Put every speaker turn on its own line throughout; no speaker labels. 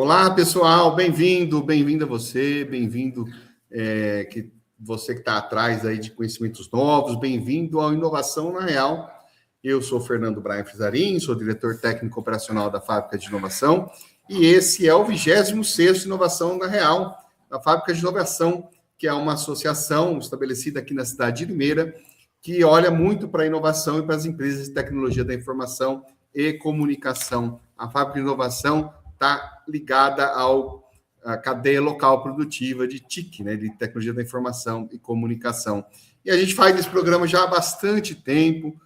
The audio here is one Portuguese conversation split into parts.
Olá, pessoal, bem-vindo a você, bem-vindo você que está atrás aí de conhecimentos novos, bem-vindo ao Inovação na Real. Eu sou Fernando Brian Frizarin, sou diretor técnico operacional da Fábrica de Inovação, e esse é o 26º Inovação na Real, da Fábrica de Inovação, que é uma associação estabelecida aqui na cidade de Limeira, que olha muito para a inovação e para as empresas de tecnologia da informação e comunicação. A Fábrica de Inovação está ligada à cadeia local produtiva de TIC, né, de Tecnologia da Informação e Comunicação. E a gente faz esse programa já há bastante tempo.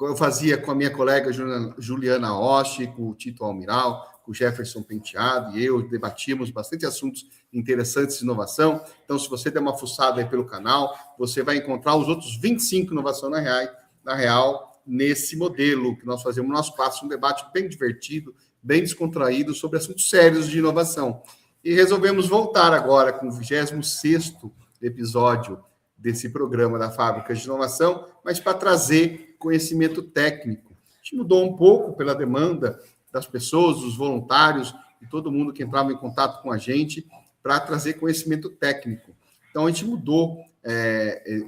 Eu fazia com a minha colega Juliana Oshi, com o Tito Almiral, com o Jefferson Penteado, e eu debatíamos bastante assuntos interessantes de inovação. Então, se você der uma fuçada aí pelo canal, você vai encontrar os outros 25 Inovação na Real, nesse modelo que nós fazemos no nosso espaço, um debate bem divertido, bem descontraído sobre assuntos sérios de inovação. E resolvemos voltar agora com o 26º episódio desse programa da Fábrica de Inovação, mas para trazer conhecimento técnico. A gente mudou um pouco pela demanda das pessoas, dos voluntários e todo mundo que entrava em contato com a gente para trazer conhecimento técnico. Então, a gente mudou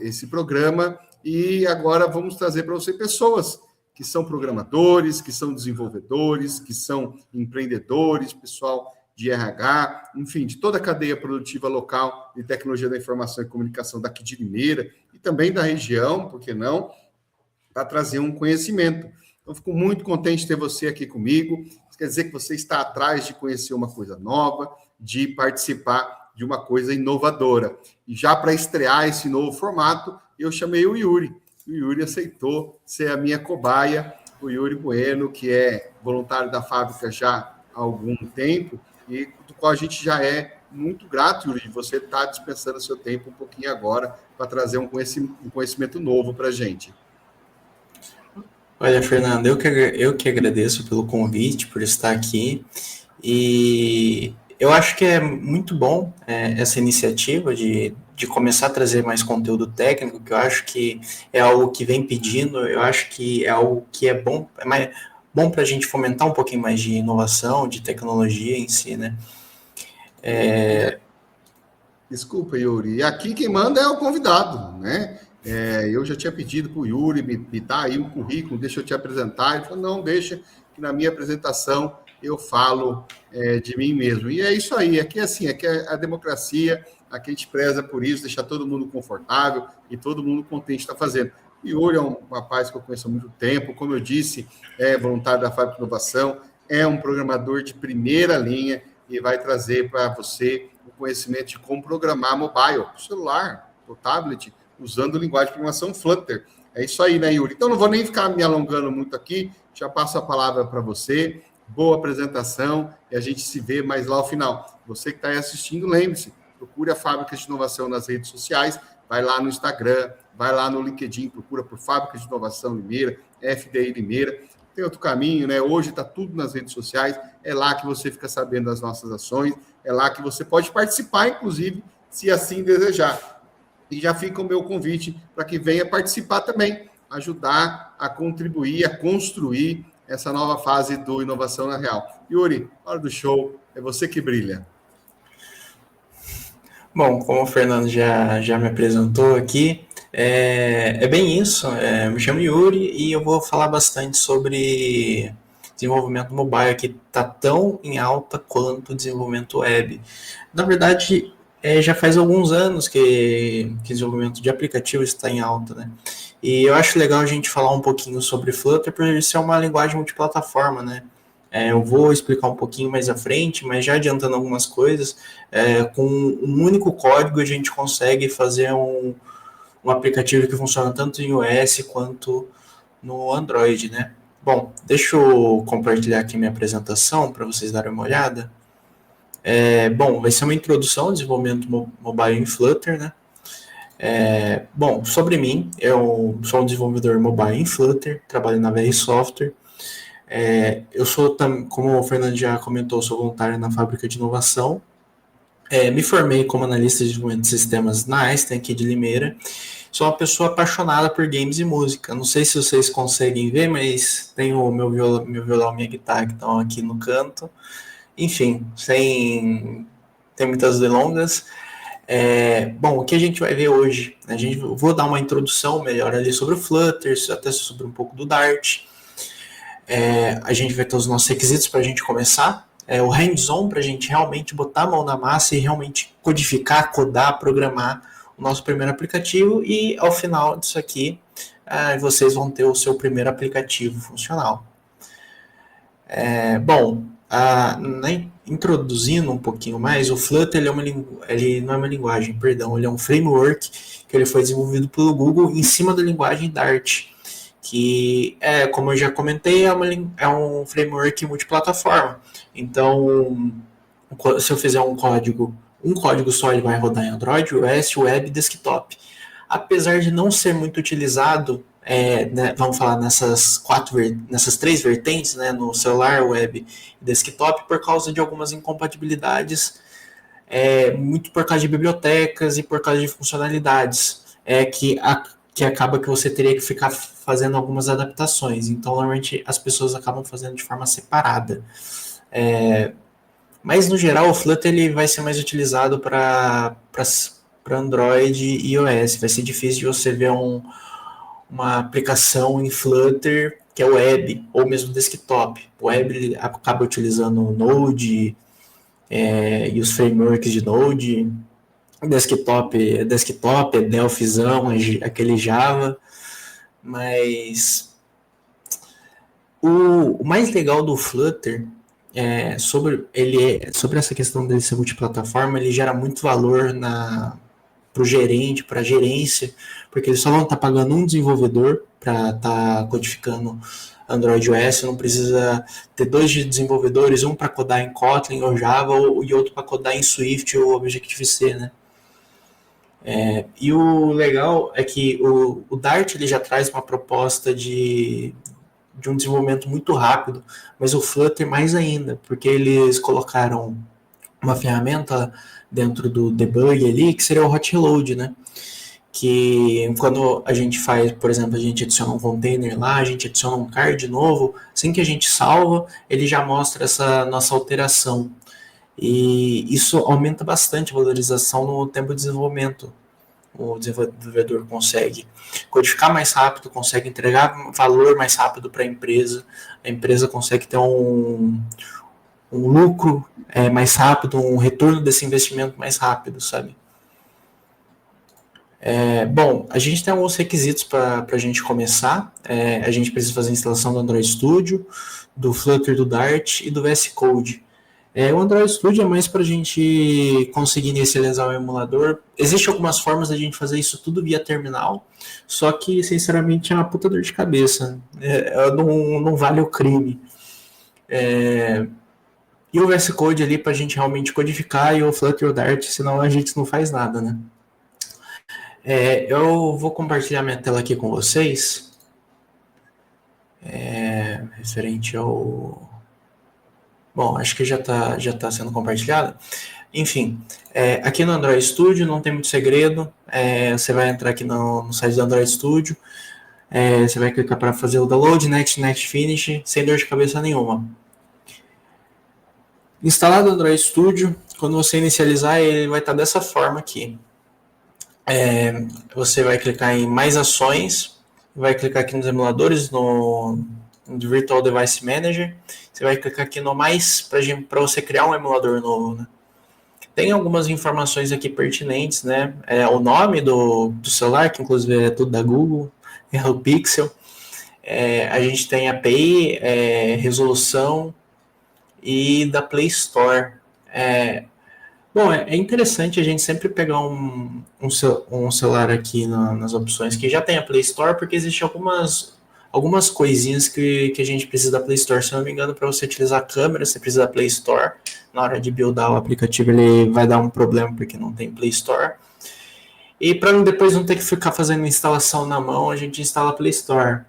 esse programa e agora vamos trazer para você pessoas que são programadores, que são desenvolvedores, que são empreendedores, pessoal de RH, enfim, de toda a cadeia produtiva local de tecnologia da informação e comunicação daqui de Limeira e também da região, por que não, para trazer um conhecimento. Então, fico muito contente de ter você aqui comigo. Isso quer dizer que você está atrás de conhecer uma coisa nova, de participar de uma coisa inovadora. E já para estrear esse novo formato, eu chamei o Yuri. O Yuri aceitou ser a minha cobaia, o Yuri Bueno, que é voluntário da fábrica já há algum tempo, e do qual a gente já é muito grato, Yuri, de você estar dispensando seu tempo um pouquinho agora para trazer um conhecimento novo para a gente.
Olha, Fernando, eu que agradeço pelo convite, por estar aqui, e eu acho que é muito bom essa iniciativa de começar a trazer mais conteúdo técnico, que eu acho que é algo que vem pedindo, eu acho que é algo que é bom para a gente fomentar um pouquinho mais de inovação, de tecnologia em si, né?
Desculpa, Yuri. E aqui quem manda é o convidado, né? Eu já tinha pedido para o Yuri me dar aí um currículo, deixa eu te apresentar. Ele falou, não, deixa que na minha apresentação eu falo de mim mesmo. E é isso aí, aqui é assim, aqui é a democracia, aqui a gente preza por isso, deixar todo mundo confortável e todo mundo contente de estar fazendo. O Yuri é um rapaz que eu conheço há muito tempo, como eu disse, é voluntário da Fábrica de Inovação, é um programador de primeira linha e vai trazer para você o conhecimento de como programar mobile, o celular, o tablet, usando linguagem de programação Flutter. É isso aí, né, Yuri? Então, não vou nem ficar me alongando muito aqui, já passo a palavra para você. Boa apresentação e a gente se vê mais lá ao final. Você que está aí assistindo, lembre-se, procure a Fábrica de Inovação nas redes sociais, vai lá no Instagram, vai lá no LinkedIn, procura por Fábrica de Inovação Limeira, FDI Limeira. Tem outro caminho, né? Hoje está tudo nas redes sociais, é lá que você fica sabendo das nossas ações, é lá que você pode participar, inclusive, se assim desejar. E já fica o meu convite para que venha participar também, ajudar a contribuir, a construir essa nova fase do Inovação na Real. Yuri, hora do show, é você que brilha.
Bom, como o Fernando já me apresentou aqui, é bem isso, me chamo Yuri e eu vou falar bastante sobre desenvolvimento mobile, que está tão em alta quanto desenvolvimento web. Na verdade, já faz alguns anos que desenvolvimento de aplicativos está em alta, né? E eu acho legal a gente falar um pouquinho sobre Flutter, por ser uma linguagem multiplataforma, né? Eu vou explicar um pouquinho mais à frente, mas já adiantando algumas coisas, com um único código a gente consegue fazer um aplicativo que funciona tanto em iOS quanto no Android, né? Bom, deixa eu compartilhar aqui minha apresentação para vocês darem uma olhada. Bom, vai ser uma introdução ao desenvolvimento mobile em Flutter, né? Bom, sobre mim, eu sou um desenvolvedor mobile em Flutter, trabalho na VR Software. Eu sou, como o Fernando já comentou, sou voluntário na Fábrica de Inovação. Me formei como analista de desenvolvimento de sistemas na Einstein, aqui de Limeira. Sou uma pessoa apaixonada por games e música. Não sei se vocês conseguem ver, mas tem o meu violão e minha guitarra que estão aqui no canto. Enfim, sem muitas delongas. Bom, o que a gente vai ver hoje? Vou dar uma introdução melhor ali sobre o Flutter, até sobre um pouco do Dart. A gente vai ter os nossos requisitos para a gente começar. O hands-on para a gente realmente botar a mão na massa e realmente codificar, codar, programar o nosso primeiro aplicativo. E ao final disso aqui, vocês vão ter o seu primeiro aplicativo funcional. Bom, introduzindo um pouquinho mais, o Flutter ele não é uma linguagem, perdão, ele é um framework que ele foi desenvolvido pelo Google em cima da linguagem Dart, que como eu já comentei, é um framework multiplataforma. Então, se eu fizer um código só, ele vai rodar em Android, iOS, Web e Desktop. Apesar de não ser muito utilizado, vamos falar nessas três vertentes, né, no celular, web e desktop, por causa de algumas incompatibilidades, muito por causa de bibliotecas e por causa de funcionalidades, que acaba que você teria que ficar fazendo algumas adaptações. Então, normalmente, as pessoas acabam fazendo de forma separada. Mas, no geral, o Flutter ele vai ser mais utilizado para Android e iOS. Vai ser difícil de você ver uma aplicação em Flutter que é web, ou mesmo desktop. O web ele acaba utilizando Node e os frameworks de Node. Desktop é Delphizão, aquele Java. Mas o mais legal do Flutter sobre essa questão dele ser multiplataforma, ele gera muito valor para o gerente, para a gerência, porque eles só vão estar pagando um desenvolvedor para estar codificando Android e iOS, não precisa ter 2 desenvolvedores, um para codar em Kotlin ou Java e outro para codar em Swift ou Objective-C, né? E o legal é que o Dart ele já traz uma proposta de um desenvolvimento muito rápido, mas o Flutter mais ainda, porque eles colocaram uma ferramenta dentro do debug ali, que seria o hot reload, né? Que quando a gente faz, por exemplo, a gente adiciona um container lá, a gente adiciona um card novo, assim que a gente salva, ele já mostra essa nossa alteração. E isso aumenta bastante a valorização no tempo de desenvolvimento. O desenvolvedor consegue codificar mais rápido, consegue entregar valor mais rápido para a empresa consegue ter um lucro mais rápido, um retorno desse investimento mais rápido, sabe? Bom, a gente tem alguns requisitos para a gente começar. A gente precisa fazer a instalação do Android Studio, do Flutter, do Dart e do VS Code. O Android Studio é mais para a gente conseguir inicializar o emulador. Existem algumas formas da gente fazer isso tudo via terminal, só que, sinceramente, é uma puta dor de cabeça. Não vale o crime. E o VS Code ali para a gente realmente codificar e o Flutter e o Dart, senão a gente não faz nada, né? Eu vou compartilhar minha tela aqui com vocês. Referente ao... Bom, acho que já tá sendo compartilhado. Enfim, aqui no Android Studio não tem muito segredo. Você vai entrar aqui no site do Android Studio. Você vai clicar para fazer o download, next, finish, sem dor de cabeça nenhuma. Instalado o Android Studio, quando você inicializar, ele vai estar dessa forma aqui. Você vai clicar em mais ações, vai clicar aqui nos emuladores, no Virtual Device Manager. Você vai clicar aqui no mais para você criar um emulador novo, né? Tem algumas informações aqui pertinentes, né? O nome do celular, que inclusive é tudo da Google, é o Pixel. A gente tem API, resolução e da Play Store. Bom, é interessante a gente sempre pegar um celular aqui nas opções que já tem a Play Store, porque existem algumas coisinhas que a gente precisa da Play Store. Se eu não me engano, para você utilizar a câmera, você precisa da Play Store. Na hora de buildar o aplicativo, ele vai dar um problema porque não tem Play Store. E para depois não ter que ficar fazendo instalação na mão, a gente instala a Play Store.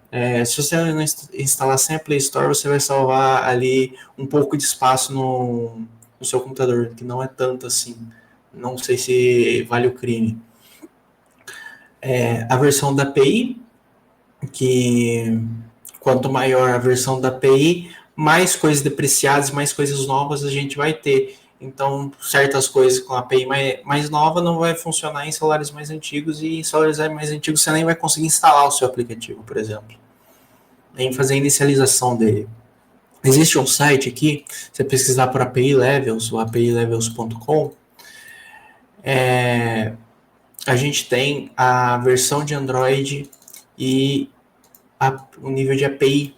Se você não instalar sem a Play Store, você vai salvar ali um pouco de espaço no seu computador, que não é tanto assim. Não sei se vale o crime. A versão da API, que quanto maior a versão da API, mais coisas depreciadas, mais coisas novas a gente vai ter. Então, certas coisas com a API mais nova não vai funcionar em celulares mais antigos, e em celulares mais antigos você nem vai conseguir instalar o seu aplicativo, por exemplo, nem fazer a inicialização dele. Existe um site aqui, você pesquisar por API Levels, o apilevels.com, a gente tem a versão de Android e o nível de API.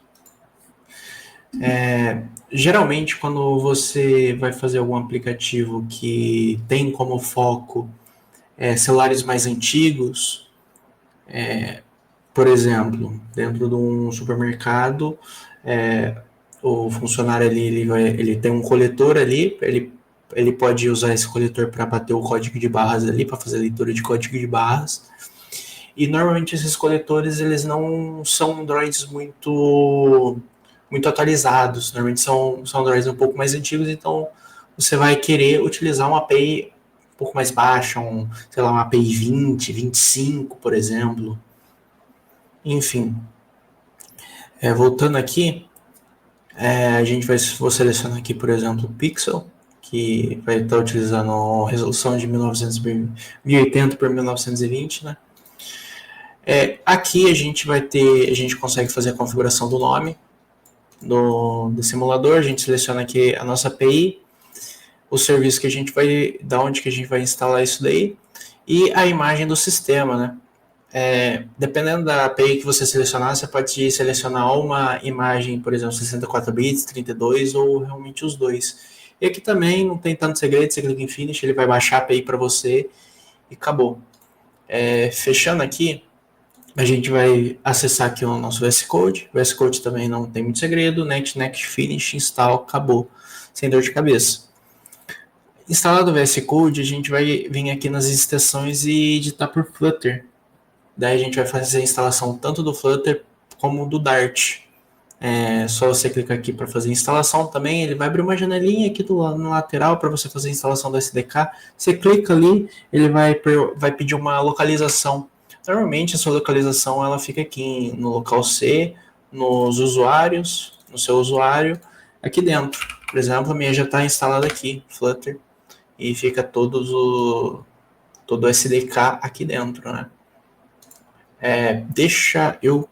Geralmente, quando você vai fazer algum aplicativo que tem como foco celulares mais antigos, por exemplo, dentro de um supermercado, o funcionário ali ele tem um coletor ali, ele pode usar esse coletor para bater o código de barras ali, para fazer leitura de código de barras. E normalmente esses coletores eles não são Androids muito atualizados, normalmente são Androids um pouco mais antigos, então você vai querer utilizar uma API um pouco mais baixa, sei lá, uma API 20, 25, por exemplo. Enfim, voltando aqui, vou selecionar aqui, por exemplo, o Pixel, que vai estar utilizando a resolução de 1080 por 1920, né? Aqui a gente consegue fazer a configuração do nome do simulador, a gente seleciona aqui a nossa API, o serviço que a gente vai, da onde que a gente vai instalar isso daí, e a imagem do sistema, né? Dependendo da API que você selecionar, você pode selecionar uma imagem, por exemplo, 64 bits, 32 ou realmente os dois. E aqui também não tem tanto segredo, você clica em Finish, ele vai baixar a API para você e acabou. Fechando aqui, a gente vai acessar aqui o nosso VS Code. O VS Code também não tem muito segredo, next, finish, install, acabou, sem dor de cabeça. Instalado o VS Code, a gente vai vir aqui nas extensões e editar por Flutter. Daí a gente vai fazer a instalação tanto do Flutter como do Dart. Só você clicar aqui para fazer a instalação também, ele vai abrir uma janelinha aqui no lateral para você fazer a instalação do SDK. Você clica ali, ele vai pedir uma localização. Normalmente a sua localização ela fica aqui no local C, nos usuários, no seu usuário, aqui dentro. Por exemplo, a minha já está instalada aqui, Flutter, e fica todo o SDK aqui dentro, né? Deixa eu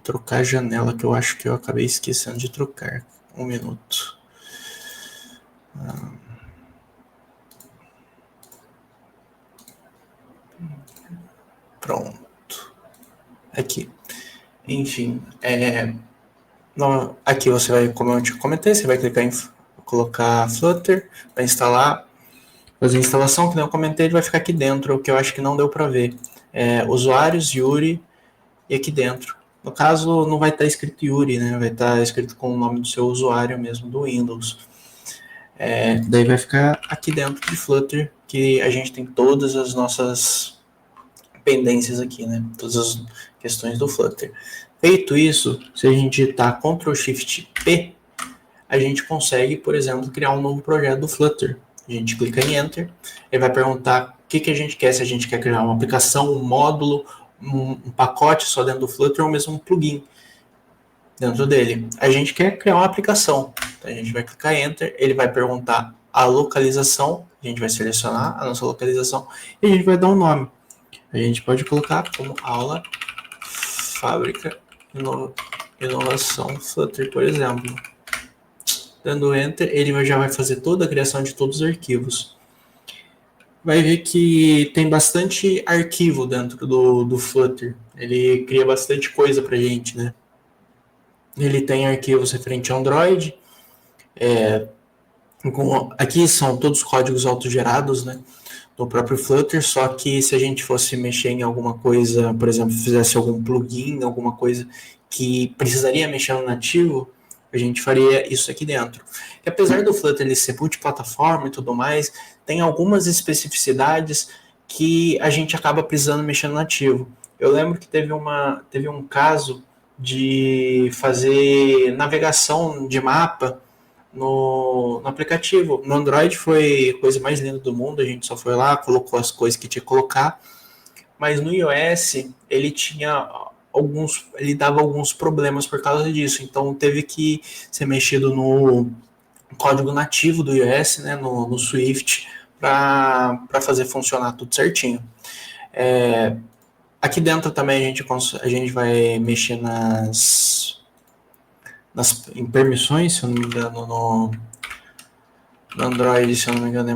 trocar a janela, que eu acho que eu acabei esquecendo de trocar. Um minuto. Pronto. Aqui. Enfim, aqui você vai, como eu te comentei, você vai clicar em colocar Flutter, vai instalar, fazer a instalação, que eu comentei, ele vai ficar aqui dentro, o que eu acho que não deu para ver. Usuários, Yuri, e aqui dentro. No caso, não vai estar escrito Yuri, né? Vai estar escrito com o nome do seu usuário mesmo, do Windows. Daí vai ficar aqui dentro de Flutter, que a gente tem todas as nossas pendências aqui, né? Todas as questões do Flutter. Feito isso, se a gente digitar Ctrl+Shift+P, a gente consegue, por exemplo, criar um novo projeto do Flutter. A gente clica em Enter, ele vai perguntar o que a gente quer, se a gente quer criar uma aplicação, um módulo, um pacote só dentro do Flutter ou mesmo um plugin dentro dele. A gente quer criar uma aplicação, então a gente vai clicar em Enter, ele vai perguntar a localização, a gente vai selecionar a nossa localização e a gente vai dar um nome. A gente pode colocar como aula fábrica inovação Flutter, por exemplo. Dando Enter, ele já vai fazer toda a criação de todos os arquivos. Vai ver que tem bastante arquivo dentro do Flutter. Ele cria bastante coisa pra gente, né? Ele tem arquivos referente a Android. Aqui são todos códigos autogerados, né? Do próprio Flutter, só que se a gente fosse mexer em alguma coisa, por exemplo, fizesse algum plugin, alguma coisa que precisaria mexer no nativo, a gente faria isso aqui dentro. E apesar do Flutter ele ser multiplataforma e tudo mais, tem algumas especificidades que a gente acaba precisando mexer no nativo. Eu lembro que teve um caso de fazer navegação de mapa no aplicativo. No Android foi a coisa mais linda do mundo, a gente só foi lá, colocou as coisas que tinha que colocar, mas no iOS ele tinha ele dava alguns problemas por causa disso. Então teve que ser mexido no código nativo do iOS, né, no Swift, para fazer funcionar tudo certinho. Aqui dentro também a gente vai mexer em permissões, se eu não me engano, no Android, se eu não me engano, é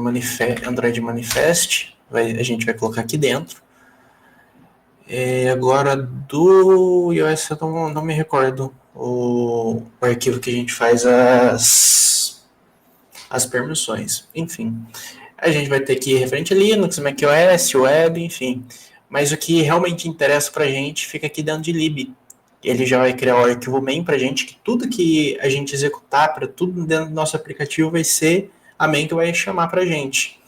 Android Manifest. A gente vai colocar aqui dentro. Agora, do iOS, eu não me recordo o arquivo que a gente faz as permissões. Enfim, a gente vai ter aqui referente a Linux, macOS, Web, enfim. Mas o que realmente interessa para a gente fica aqui dentro de lib. Ele já vai criar o arquivo main para a gente, que tudo que a gente executar, para tudo dentro do nosso aplicativo, vai ser a main que vai chamar para a gente.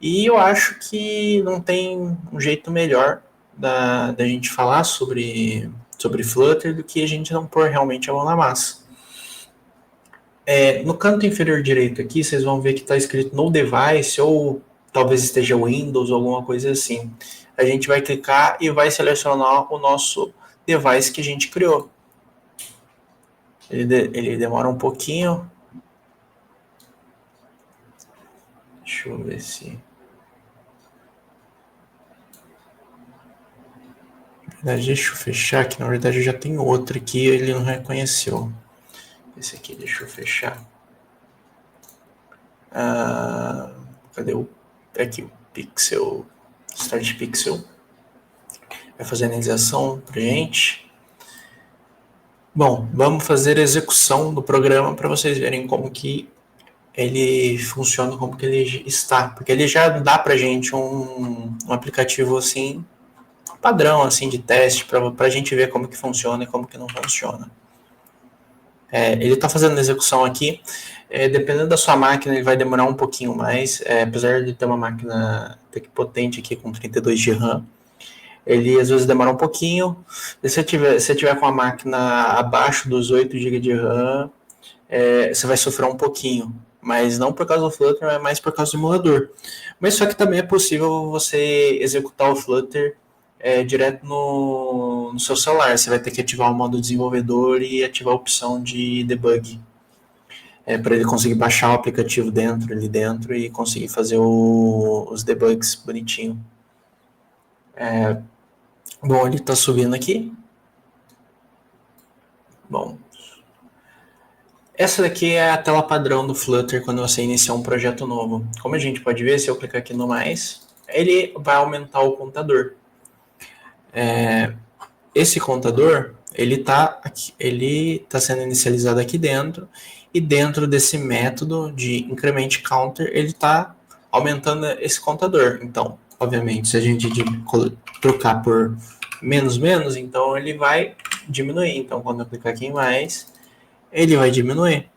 E eu acho que não tem um jeito melhor da gente falar sobre Flutter do que a gente não pôr realmente a mão na massa. No canto inferior direito aqui, vocês vão ver que está escrito no device, ou talvez esteja Windows ou alguma coisa assim. A gente vai clicar e vai selecionar o nosso device que a gente criou. Ele demora um pouquinho. Deixa eu ver se... Deixa eu fechar, que na verdade eu já tenho outro aqui, ele não reconheceu. Esse aqui, deixa eu fechar. Cadê o... Aqui, o Pixel, Start Pixel. Vai fazer a inicialização pra gente. Bom, vamos fazer a execução do programa para vocês verem como que ele funciona, como que ele está. Porque ele já dá pra gente um aplicativo assim, padrão assim de teste, para a gente ver como que funciona e como que não funciona. Ele está fazendo a execução aqui. Dependendo da sua máquina, ele vai demorar um pouquinho mais. Apesar de ter uma máquina até que potente aqui com 32 de RAM, ele às vezes demora um pouquinho. Se você tiver com a máquina abaixo dos 8 GB de RAM, você vai sofrer um pouquinho. Mas não por causa do Flutter, mas mais por causa do emulador. Mas só que também é possível você executar o Flutter direto no seu celular. Você vai ter que ativar o modo desenvolvedor e ativar a opção de debug. Para ele conseguir baixar o aplicativo ali dentro e conseguir fazer os debugs bonitinho. Bom, ele está subindo aqui. Bom, essa daqui é a tela padrão do Flutter quando você iniciar um projeto novo. Como a gente pode ver, se eu clicar aqui no mais, ele vai aumentar o contador. Esse contador, ele tá sendo inicializado aqui dentro, e dentro desse método de increment counter, ele está aumentando esse contador. Então, obviamente, se a gente trocar por menos, então ele vai diminuir. Então, quando eu clicar aqui em mais, ele vai diminuir.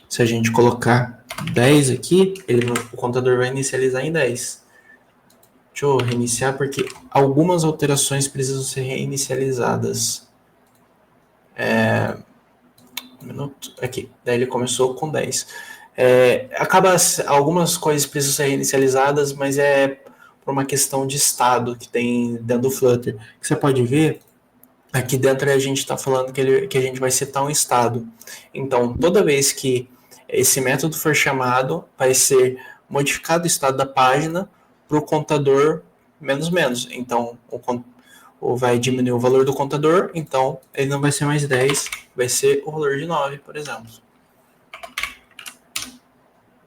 Se a gente colocar 10 aqui, o contador vai inicializar em 10. Deixa eu reiniciar, porque algumas alterações precisam ser reinicializadas. Um minuto. Aqui. Daí ele começou com 10. Algumas coisas precisam ser reinicializadas, mas é por uma questão de estado que tem dentro do Flutter. Que você pode ver, aqui dentro a gente está falando que a gente vai setar um estado. Então, toda vez que esse método for chamado, vai ser modificado o estado da página para o contador menos. Então, vai diminuir o valor do contador, então ele não vai ser mais 10, vai ser o valor de 9, por exemplo.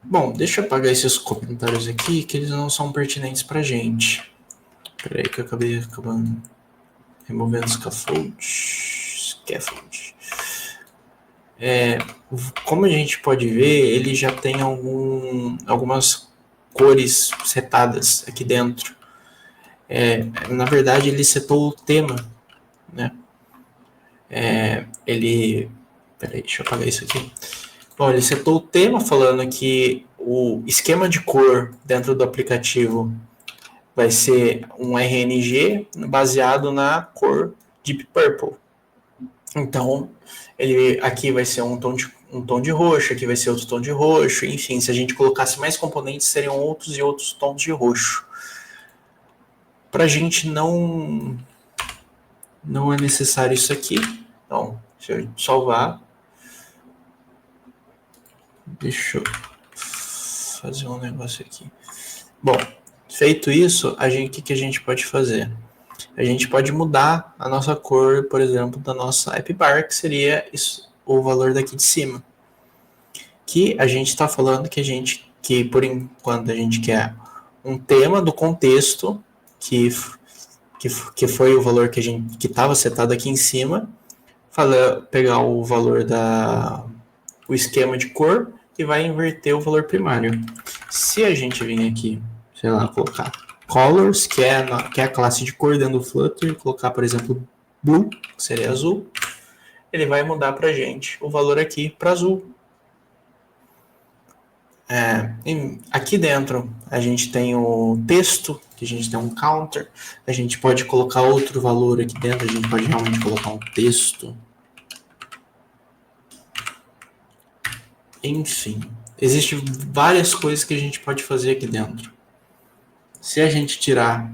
Bom, deixa eu apagar esses comentários aqui, que eles não são pertinentes para a gente. Espera aí que eu acabei removendo scaffold. Como a gente pode ver, ele já tem algumas cores setadas aqui dentro. Na verdade, ele setou o tema, né? Peraí, deixa eu apagar isso aqui. Bom, ele setou o tema falando que o esquema de cor dentro do aplicativo vai ser um RNG baseado na cor Deep Purple. Então, aqui vai ser um tom de roxo, aqui vai ser outro tom de roxo, enfim, se a gente colocasse mais componentes, seriam outros e outros tons de roxo. Para a gente não não é necessário isso aqui. Então, se eu salvar, deixa eu fazer um negócio aqui. Bom, feito isso, o que a gente pode fazer? A gente pode mudar a nossa cor, por exemplo, da nossa app bar, que seria isso, o valor daqui de cima. Que a gente está falando que por enquanto a gente quer um tema do contexto que foi o valor que estava setado aqui em cima, pegar o valor o esquema de cor e vai inverter o valor primário. Se a gente vir aqui, sei lá, colocar colors, que é a classe de cor dentro do Flutter, colocar, por exemplo, blue, que seria azul, ele vai mudar para a gente o valor aqui para azul. Aqui dentro a gente tem o texto, que a gente tem um counter, a gente pode colocar outro valor aqui dentro, a gente pode realmente colocar um texto. Enfim, existem várias coisas que a gente pode fazer aqui dentro. Se a gente tirar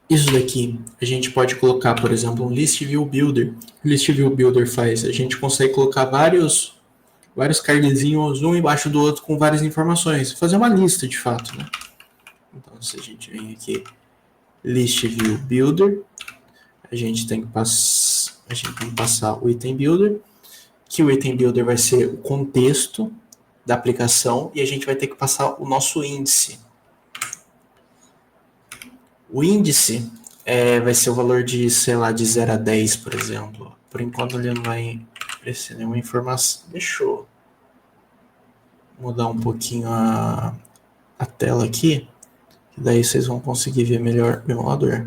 isso daqui, a gente pode colocar, por exemplo, um List View Builder. O List View Builder a gente consegue colocar vários cardzinhos um embaixo do outro com várias informações. Fazer uma lista, de fato, né? Então, se a gente vem aqui, List View Builder, a gente tem que passar o Item Builder, que o Item Builder vai ser o contexto da aplicação, e a gente vai ter que passar o nosso índice. O índice vai ser o valor de, sei lá, de 0 a 10, por exemplo. Por enquanto ele não vai oferecer nenhuma informação. Deixa eu mudar um pouquinho a tela aqui, que daí vocês vão conseguir ver melhor o emulador.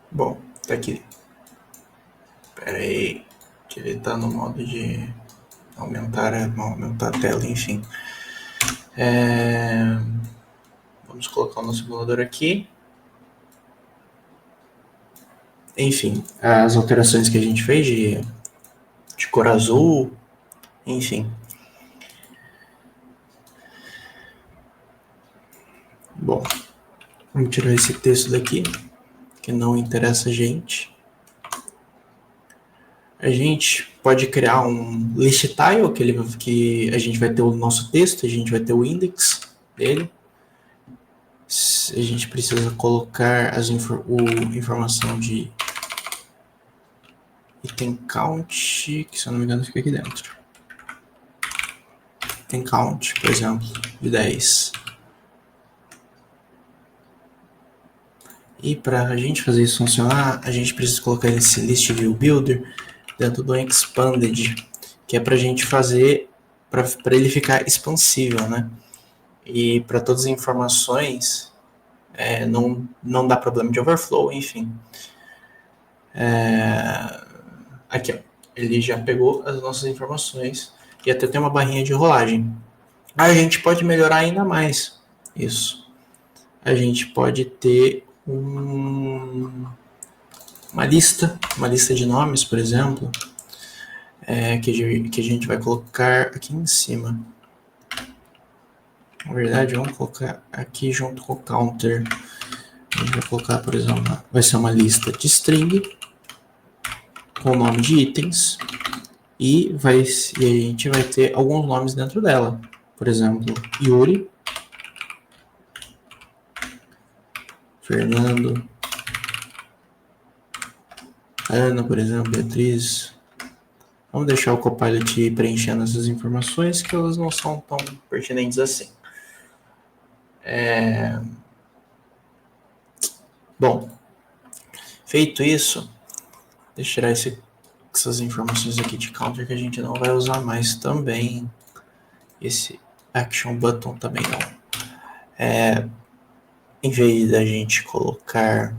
Bom, tá aqui. Espera aí, que ele tá no modo de aumentar a tela, enfim. Vamos colocar o nosso simulador aqui. Enfim, as alterações que a gente fez de cor azul, enfim. Bom, vamos tirar esse texto daqui, que não interessa a gente. A gente pode criar um list tile, que a gente vai ter o nosso texto, a gente vai ter o index dele. A gente precisa colocar informação de item count, que se eu não me engano fica aqui dentro. Item count, por exemplo, de 10. E para a gente fazer isso funcionar, a gente precisa colocar esse List View Builder dentro do Expanded, que é para a gente fazer, para ele ficar expansível, né? E para todas as informações, não dá problema de overflow, enfim. Aqui, ó, ele já pegou as nossas informações e até tem uma barrinha de rolagem. A gente pode melhorar ainda mais isso. A gente pode ter uma lista de nomes, por exemplo, que a gente vai colocar aqui em cima. Na verdade, vamos colocar aqui junto com o counter. A gente vai colocar, por exemplo, vai ser uma lista de string com o nome de itens e a gente vai ter alguns nomes dentro dela. Por exemplo, Yuri, Fernando, Ana, por exemplo, Beatriz. Vamos deixar o Copilot preenchendo essas informações, que elas não são tão pertinentes assim. Bom, feito isso, deixa eu tirar essas informações aqui de counter que a gente não vai usar mais também. Esse action button também não. Em vez da gente colocar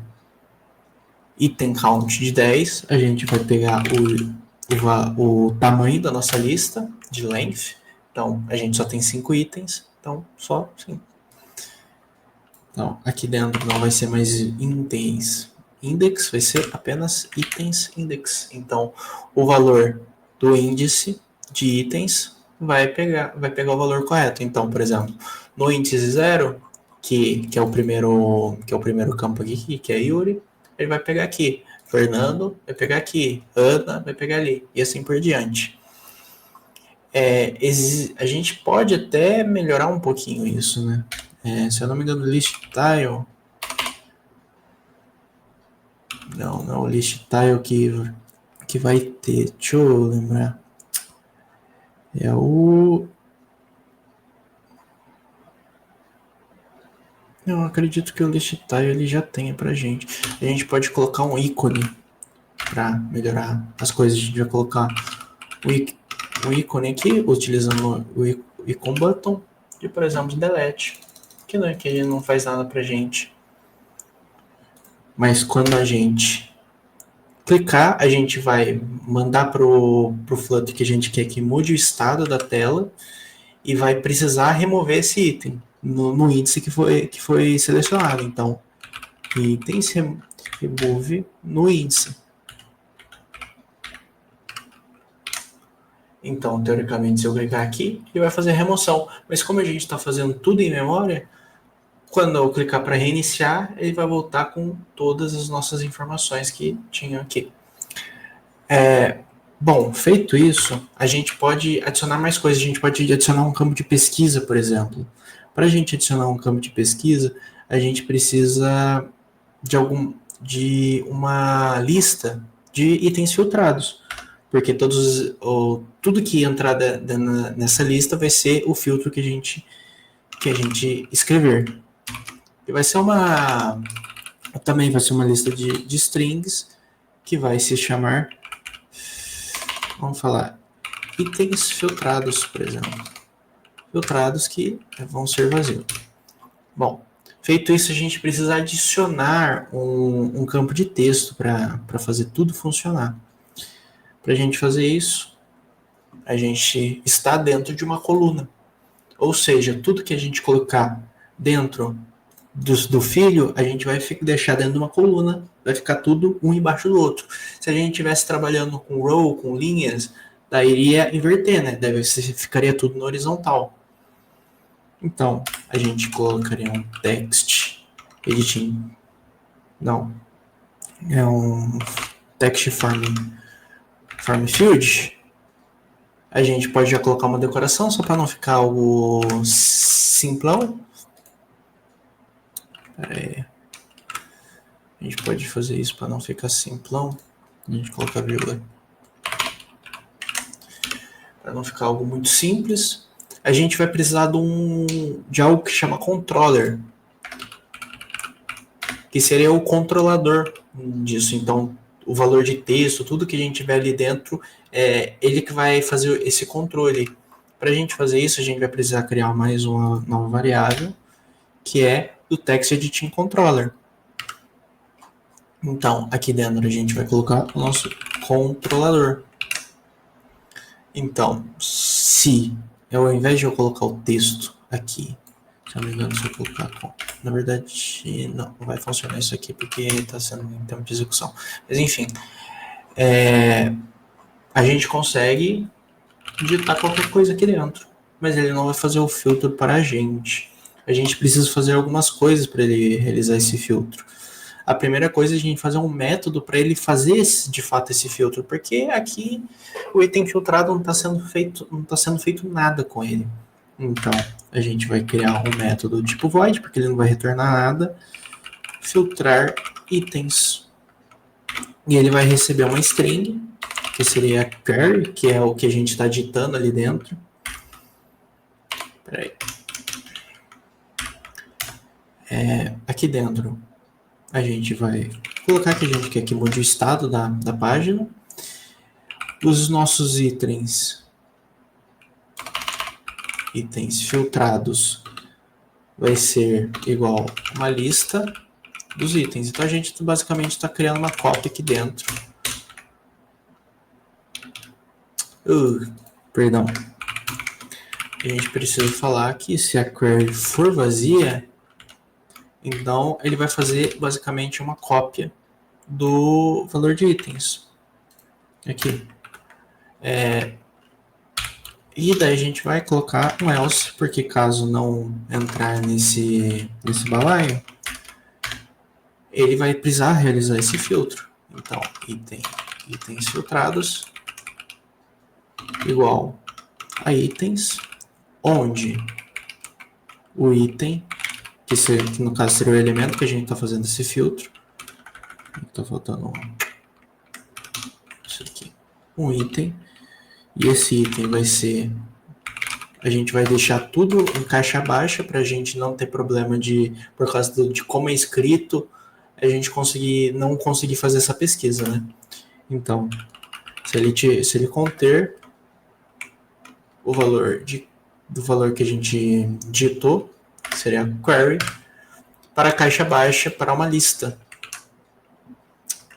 item count de 10, a gente vai pegar o tamanho da nossa lista de length. Então, a gente só tem 5 itens, então só 5. Então, aqui dentro não vai ser mais itens index, vai ser apenas itens index. Então, o valor do índice de itens vai pegar o valor correto. Então, por exemplo, no índice 0, que é o primeiro campo aqui, que é Yuri, ele vai pegar aqui. Fernando vai pegar aqui. Ana vai pegar ali. E assim por diante. A gente pode até melhorar um pouquinho isso, né? Se eu não me engano, list tile. Não é o list tile que vai ter. Deixa eu lembrar. É o. Eu acredito que o list tile ele já tenha pra gente. A gente pode colocar um ícone para melhorar as coisas. A gente vai colocar o ícone aqui, utilizando o icon button, e por exemplo, delete, que ele não faz nada pra gente. Mas quando a gente clicar, a gente vai mandar pro Flutter que a gente quer que mude o estado da tela e vai precisar remover esse item no índice que foi selecionado. Então, itens remove no índice. Então, teoricamente, se eu clicar aqui, ele vai fazer a remoção. Mas como a gente está fazendo tudo em memória, quando eu clicar para reiniciar, ele vai voltar com todas as nossas informações que tinham aqui. Bom, feito isso, a gente pode adicionar mais coisas. A gente pode adicionar um campo de pesquisa, por exemplo. Para a gente adicionar um campo de pesquisa, a gente precisa de uma lista de itens filtrados. Porque tudo que entrar nessa lista vai ser o filtro que a gente escrever. E também vai ser uma lista de strings que vai se chamar, vamos falar, itens filtrados, por exemplo. Filtrados que vão ser vazios. Bom, feito isso, a gente precisa adicionar um campo de texto para fazer tudo funcionar. Para a gente fazer isso, a gente está dentro de uma coluna. Ou seja, tudo que a gente colocar dentro do filho, a gente vai deixar dentro de uma coluna. Vai ficar tudo um embaixo do outro. Se a gente estivesse trabalhando com row, com linhas, daí iria inverter, né? Daí ficaria tudo no horizontal. Então, a gente colocaria um text editing. Não. É um text form field. A gente pode já colocar uma decoração só para não ficar algo simplão. A gente pode fazer isso para não ficar simplão. A gente coloca vírgula. Para não ficar algo muito simples. A gente vai precisar de algo que chama controller. Que seria o controlador disso. Então, o valor de texto, tudo que a gente tiver ali dentro, ele que vai fazer esse controle. Para a gente fazer isso, a gente vai precisar criar mais uma nova variável, que é do Text Editing Controller. Então, aqui dentro a gente vai colocar o nosso controlador. Então, se ao invés de eu colocar o texto aqui, se eu não me engano, se eu colocar... Na verdade, não vai funcionar isso aqui porque está sendo em tempo de execução. Mas enfim, a gente consegue digitar qualquer coisa aqui dentro, mas ele não vai fazer o filtro para a gente. A gente precisa fazer algumas coisas para ele realizar esse filtro. A primeira coisa é a gente fazer um método para ele fazer de fato esse filtro, porque aqui o item filtrado não está sendo feito nada com ele. Então, a gente vai criar um método tipo void, porque ele não vai retornar nada, filtrar itens. E ele vai receber uma string, que seria query, que é o que a gente está digitando ali dentro. Peraí. Aqui dentro, a gente vai colocar que a gente quer que mude o estado da página. Os nossos itens filtrados vai ser igual uma lista dos itens. Então a gente basicamente está criando uma cópia aqui dentro. Perdão. A gente precisa falar que se a query for vazia, então ele vai fazer basicamente uma cópia do valor de itens. Aqui. E daí a gente vai colocar um else, porque caso não entrar nesse balaio, ele vai precisar realizar esse filtro. Então, itens filtrados igual a itens, onde o item, que no caso seria o elemento que a gente está fazendo esse filtro, está faltando isso aqui, um item, e esse item vai ser, a gente vai deixar tudo em caixa baixa para a gente não ter problema por causa de como é escrito, a gente não conseguir fazer essa pesquisa, né? Então, se ele conter o valor do valor que a gente digitou, seria query, para a caixa baixa, para uma lista.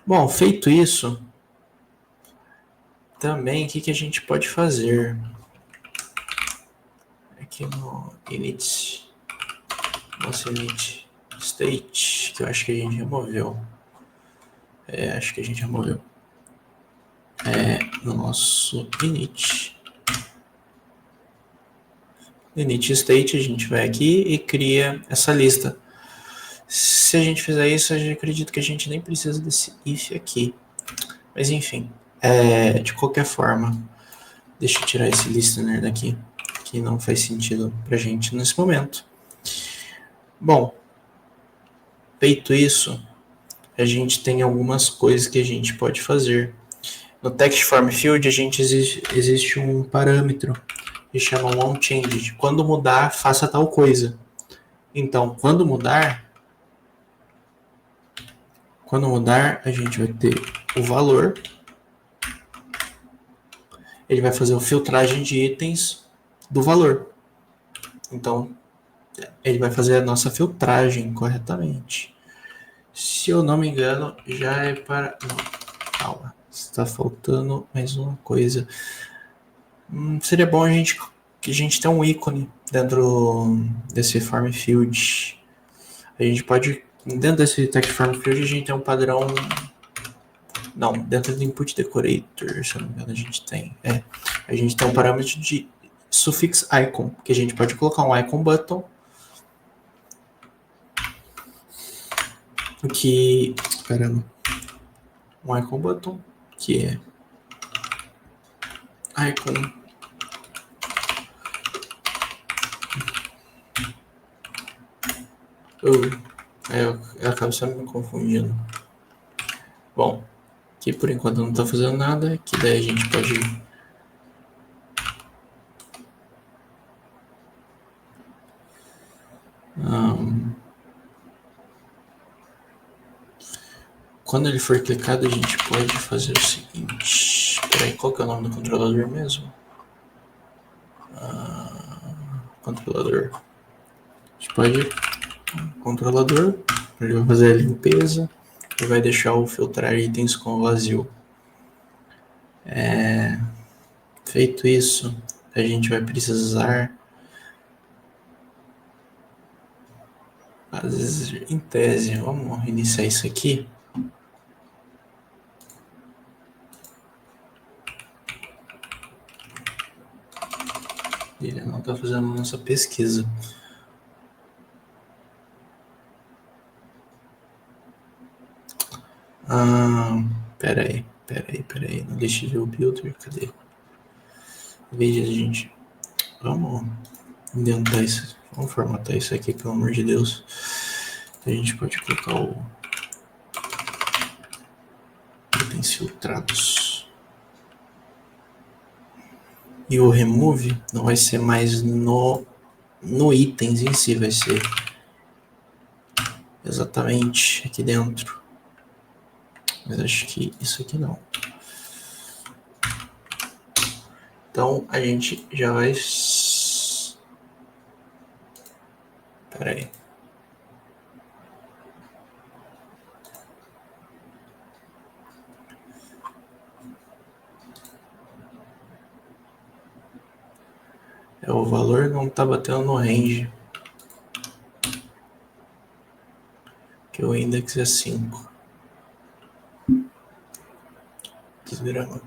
Bom, feito isso, também o que a gente pode fazer? Aqui no init, nosso init state, que eu acho que a gente removeu. Acho que a gente removeu. No nosso init state, a gente vai aqui e cria essa lista. Se a gente fizer isso, eu acredito que a gente nem precisa desse if aqui. Mas enfim, de qualquer forma, deixa eu tirar esse listener daqui, que não faz sentido pra gente nesse momento. Bom, feito isso, a gente tem algumas coisas que a gente pode fazer. No text form field, existe um parâmetro que chama onChanged. Quando mudar, faça tal coisa. Então, quando mudar, a gente vai ter o valor. Ele vai fazer a filtragem de itens do valor. Então, ele vai fazer a nossa filtragem corretamente. Se eu não me engano, já é para... Não, calma. Está faltando mais uma coisa. Seria bom que a gente tenha um ícone dentro desse form field. A gente pode... Dentro desse text form field, a gente tem um padrão... Não, dentro do input decorator, se eu não me engano, a gente tem... a gente tem um parâmetro de suffix icon, que a gente pode colocar um icon button, um icon button, que é icon eu acabo sempre me confundindo. Bom, aqui por enquanto não está fazendo nada, que daí a gente pode quando ele for clicado, a gente pode fazer o seguinte. Peraí, qual que é o nome do controlador mesmo? Controlador. A gente pode... Controlador. Ele vai fazer a limpeza e vai deixar o filtrar itens com vazio. Feito isso, a gente vai precisar... em tese, vamos iniciar isso aqui. Ele não está fazendo a nossa pesquisa. Peraí. Não deixe de ver o builder. Cadê? Veja, gente. Vamos indentar isso. Vamos formatar isso aqui, pelo amor de Deus. A gente pode colocar o itens filtrados. E o remove não vai ser mais no itens em si, vai ser exatamente aqui dentro. Mas acho que isso aqui não. Então a gente já vai... Peraí. O valor não está batendo no range. Que o index é 5. Desgrama.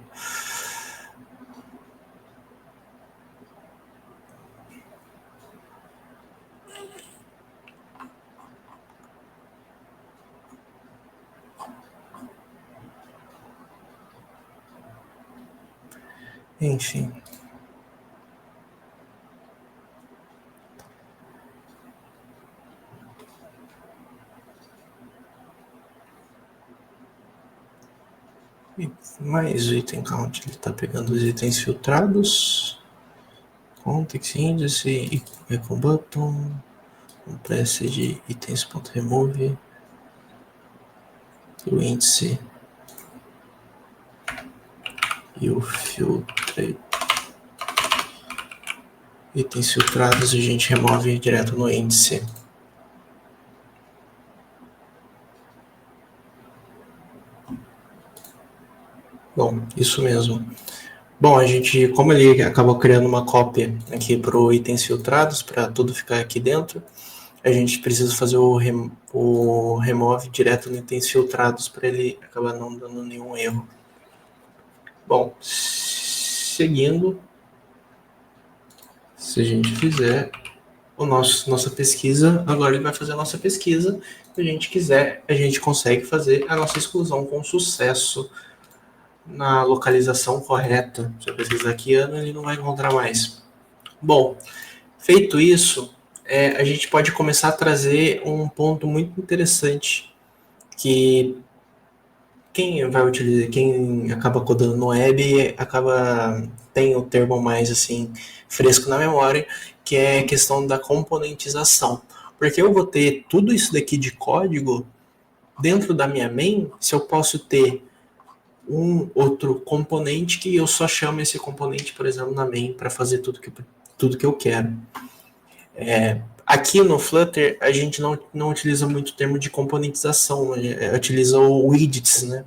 Enfim. Mais o item count, ele está pegando os itens filtrados. Context índice, icon button, um preset de itens.remove, o índice e o filtre. Itens filtrados a gente remove direto no índice. Bom, isso mesmo. Bom, a gente, como ele acabou criando uma cópia aqui para o itens filtrados, para tudo ficar aqui dentro, a gente precisa fazer o remove direto no itens filtrados para ele acabar não dando nenhum erro. Bom, seguindo, se a gente fizer nossa pesquisa, agora ele vai fazer a nossa pesquisa. Se a gente quiser, a gente consegue fazer a nossa exclusão com sucesso na localização correta. Se eu pesquisar aqui ano, ele não vai encontrar mais. Bom, feito isso, a gente pode começar a trazer um ponto muito interessante que quem vai utilizar, quem acaba codando no web, tem o termo mais assim fresco na memória, que é a questão da componentização. Porque eu vou ter tudo isso daqui de código dentro da minha main, se eu posso ter um outro componente que eu só chamo esse componente, por exemplo, na main para fazer tudo que eu quero. Aqui no Flutter, a gente não utiliza muito o termo de componentização, utiliza o widgets, né?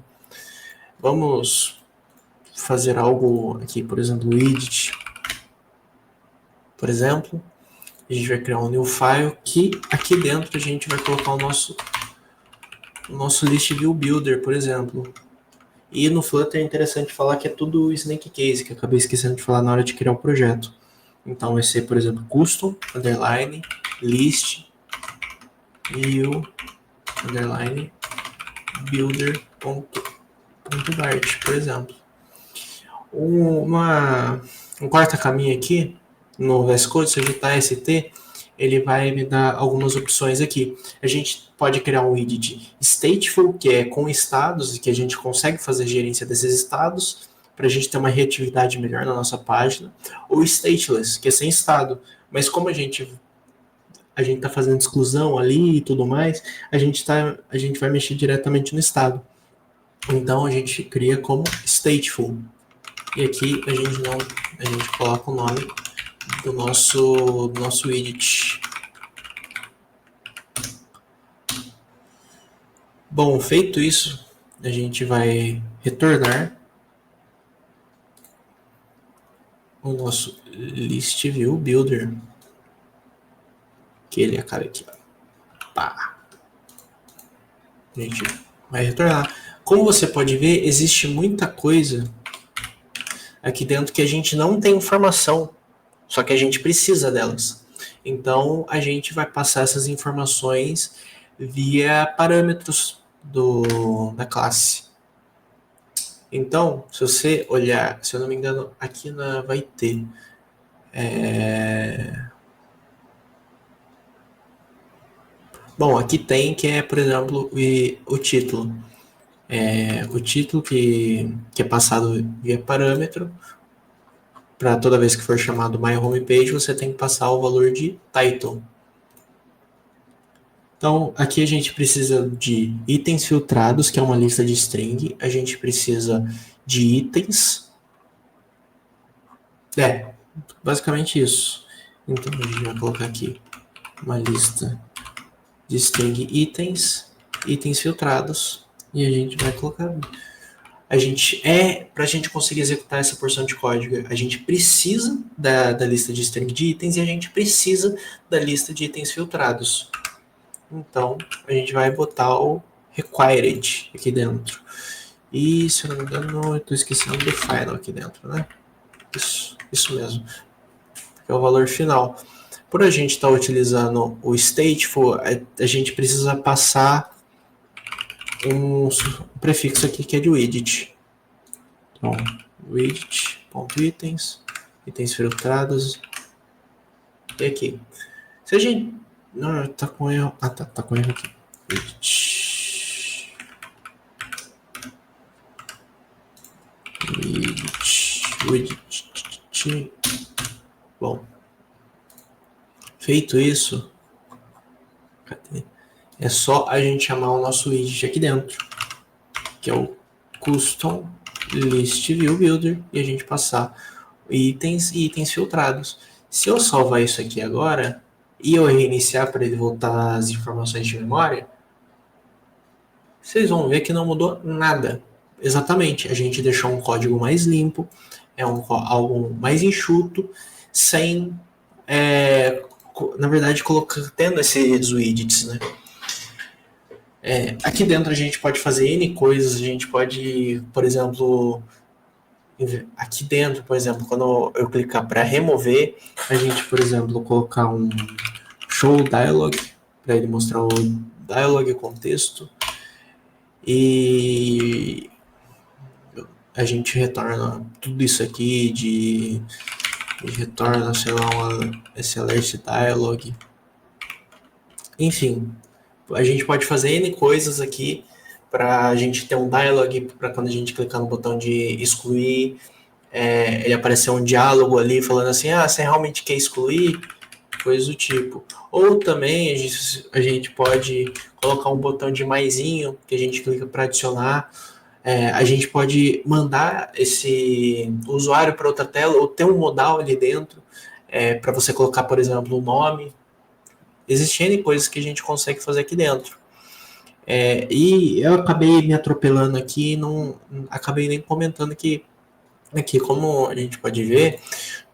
Vamos fazer algo aqui, por exemplo, widget. Por exemplo, a gente vai criar um new file que aqui dentro a gente vai colocar o nosso list view builder, por exemplo. E no Flutter é interessante falar que é tudo snake case, que eu acabei esquecendo de falar na hora de criar o projeto. Então vai ser, por exemplo, custom, underline, list, view, underline, builder.dart, por exemplo. Um quarto caminho aqui, no VS Code, se eu digitar ST, ele vai me dar algumas opções aqui. A gente pode criar um widget stateful, que é com estados, e que a gente consegue fazer gerência desses estados, para a gente ter uma reatividade melhor na nossa página. Ou stateless, que é sem estado. Mas como a gente está fazendo exclusão ali e tudo mais, a gente vai mexer diretamente no estado. Então a gente cria como stateful. E aqui a gente coloca o nome do nosso widget. Bom, feito isso, a gente vai retornar o nosso list view builder, que ele acaba aqui, ó. Pá. A gente vai retornar. Como você pode ver, existe muita coisa aqui dentro que a gente não tem informação, só que a gente precisa delas. Então, a gente vai passar essas informações via parâmetros da classe. Então, se você olhar, se eu não me engano, aqui vai ter bom, aqui tem que é, por exemplo, o título. O título que é passado via parâmetro. Para toda vez que for chamado My Homepage, você tem que passar o valor de title. Então, aqui a gente precisa de itens filtrados, que é uma lista de string. A gente precisa de itens. Basicamente isso. Então, a gente vai colocar aqui uma lista de string itens filtrados. E a gente vai colocar para a gente conseguir executar essa porção de código, a gente precisa da lista de string de itens e a gente precisa da lista de itens filtrados. Então, a gente vai botar o required aqui dentro. E, se eu não me engano, eu estou esquecendo do final aqui dentro, né? Isso mesmo. Que é o valor final. Por a gente estar utilizando o stateful, a gente precisa passar um prefixo aqui que é de widget. Então, widget.itens, itens filtrados. E aqui. Se a gente... Não, tá com erro. Ah, tá com erro aqui. Widget. Bom. Feito isso, cadê? É só a gente chamar o nosso widget aqui dentro, que é o custom list view builder, e a gente passar itens e itens filtrados. Se eu salvar isso aqui agora e eu reiniciar para ele voltar as informações de memória, vocês vão ver que não mudou nada. Exatamente, a gente deixou um código mais limpo, algo mais enxuto, sem, na verdade, tendo esses widgets, né? Aqui dentro a gente pode fazer N coisas, a gente pode, por exemplo, aqui dentro, por exemplo, quando eu clicar para remover, a gente, por exemplo, colocar um show dialog, para ele mostrar o dialog contexto, e a gente retorna tudo isso aqui retorna, sei lá, esse alert dialog. Enfim, a gente pode fazer N coisas aqui para a gente ter um dialog, para quando a gente clicar no botão de excluir, ele aparecer um diálogo ali falando assim, você realmente quer excluir? Coisa do tipo. Ou também a gente pode colocar um botão de maisinho, que a gente clica para adicionar. A gente pode mandar esse usuário para outra tela, ou ter um modal ali dentro, para você colocar, por exemplo, um nome. Existem N coisas que a gente consegue fazer aqui dentro. E eu acabei me atropelando aqui, não acabei nem comentando que aqui, como a gente pode ver,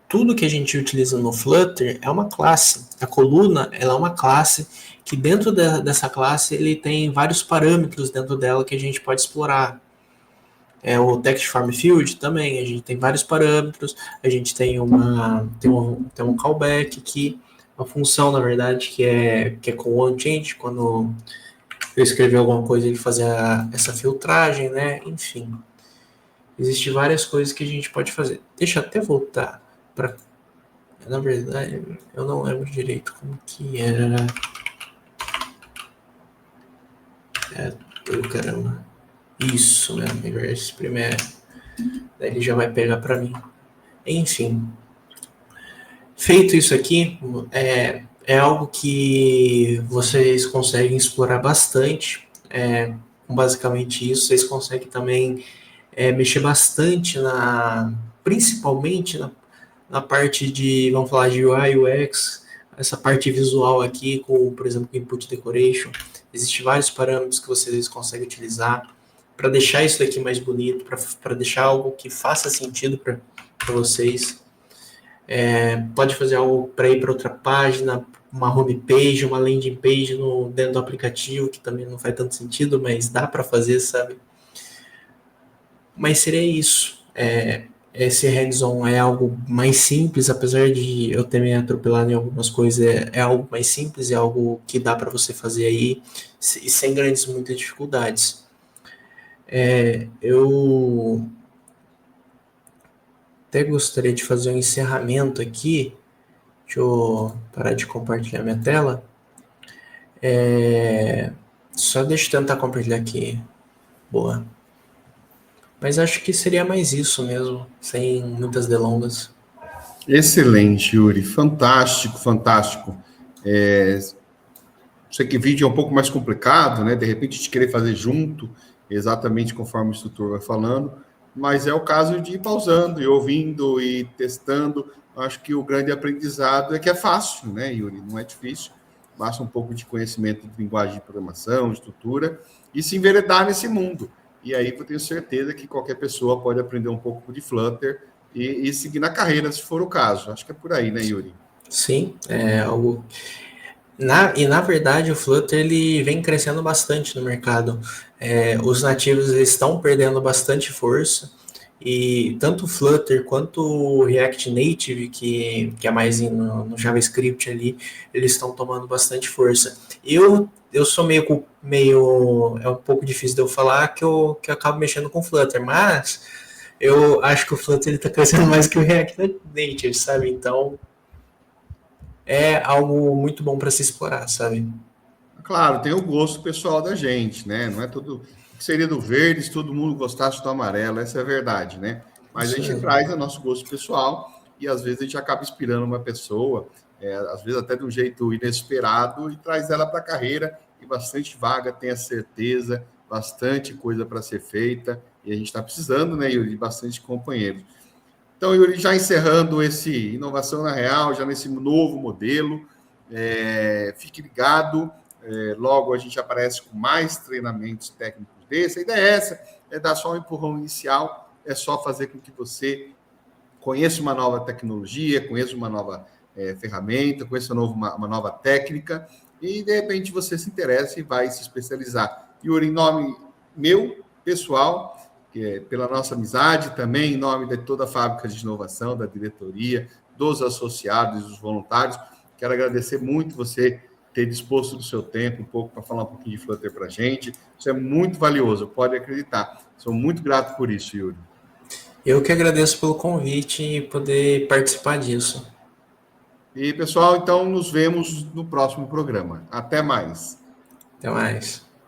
tudo que a gente utiliza no Flutter é uma classe. A coluna ela é uma classe que dentro dessa classe ele tem vários parâmetros dentro dela que a gente pode explorar. O text form field também, a gente tem vários parâmetros, a gente tem um callback aqui, uma função, na verdade, que é com onChange, quando eu escrever alguma coisa ele fazer essa filtragem, né? Enfim, existem várias coisas que a gente pode fazer. Deixa eu até voltar para... Na verdade, eu não lembro direito como que era. Caramba. Isso mesmo, reverse primeiro. Daí ele já vai pegar para mim. Enfim. Feito isso aqui, é algo que vocês conseguem explorar bastante. Com basicamente isso, vocês conseguem também mexer bastante principalmente na parte de, vamos falar de UI, UX, essa parte visual aqui, com, por exemplo, input decoration. Existem vários parâmetros que vocês conseguem utilizar para deixar isso daqui mais bonito, para deixar algo que faça sentido para vocês. Pode fazer algo para ir para outra página, uma homepage, uma landing page dentro do aplicativo, que também não faz tanto sentido, mas dá para fazer, sabe? Mas seria isso. Esse hands-on é algo mais simples, apesar de eu ter me atropelado em algumas coisas, é algo mais simples, é algo que dá para você fazer aí, sem muitas dificuldades. Eu até gostaria de fazer um encerramento aqui. Deixa eu parar de compartilhar minha tela. Só deixa eu tentar compartilhar aqui. Boa. Mas acho que seria mais isso mesmo, sem muitas delongas.
Excelente, Yuri. Fantástico, fantástico. Sei que vídeo é um pouco mais complicado, né? De repente, de querer fazer junto, exatamente conforme o instrutor vai falando, mas é o caso de ir pausando e ouvindo e testando. Acho que o grande aprendizado é que é fácil, né, Yuri? Não é difícil. Basta um pouco de conhecimento de linguagem de programação, de estrutura, e se enveredar nesse mundo. e aí eu tenho certeza que qualquer pessoa pode aprender um pouco de Flutter e seguir na carreira, se for o caso. Acho que é por aí, né, Yuri?
Sim, é algo. Na verdade, o Flutter ele vem crescendo bastante no mercado. Os nativos eles estão perdendo bastante força. E tanto o Flutter quanto o React Native, que é mais no JavaScript ali, eles estão tomando bastante força. Eu sou meio. É um pouco difícil de eu falar que eu acabo mexendo com o Flutter, mas eu acho que o Flutter está crescendo mais que o React Native, sabe? Então é algo muito bom para se explorar, sabe?
Claro, tem o gosto pessoal da gente, né? Não é tudo. O que seria do verde se todo mundo gostasse do amarelo, essa é a verdade, né? Mas a
Isso
gente
mesmo.
traz o nosso gosto pessoal e às vezes a gente acaba inspirando uma pessoa, às vezes até de um jeito inesperado, e traz ela para a carreira e bastante vaga, tenha certeza, bastante coisa para ser feita, e a gente está precisando, né, Yuri, de bastante companheiros. Então, Yuri, já encerrando esse Inovação na Real, já nesse novo modelo, fique ligado, logo a gente aparece com mais treinamentos técnicos desse. A ideia é essa, é dar só um empurrão inicial, é só fazer com que você conheça uma nova tecnologia, conheça uma nova ferramenta, conheça uma nova técnica, e de repente você se interessa e vai se especializar. Yuri, em nome meu, pessoal, pela nossa amizade, também em nome de toda a fábrica de inovação, da diretoria, dos associados, dos voluntários, quero agradecer muito você ter disposto do seu tempo um pouco para falar um pouquinho de Flutter para a gente. Isso é muito valioso, pode acreditar. Sou muito grato por isso, Yuri.
Eu que agradeço pelo convite e poder participar disso.
E, pessoal, então nos vemos no próximo programa. Até mais.
Até mais.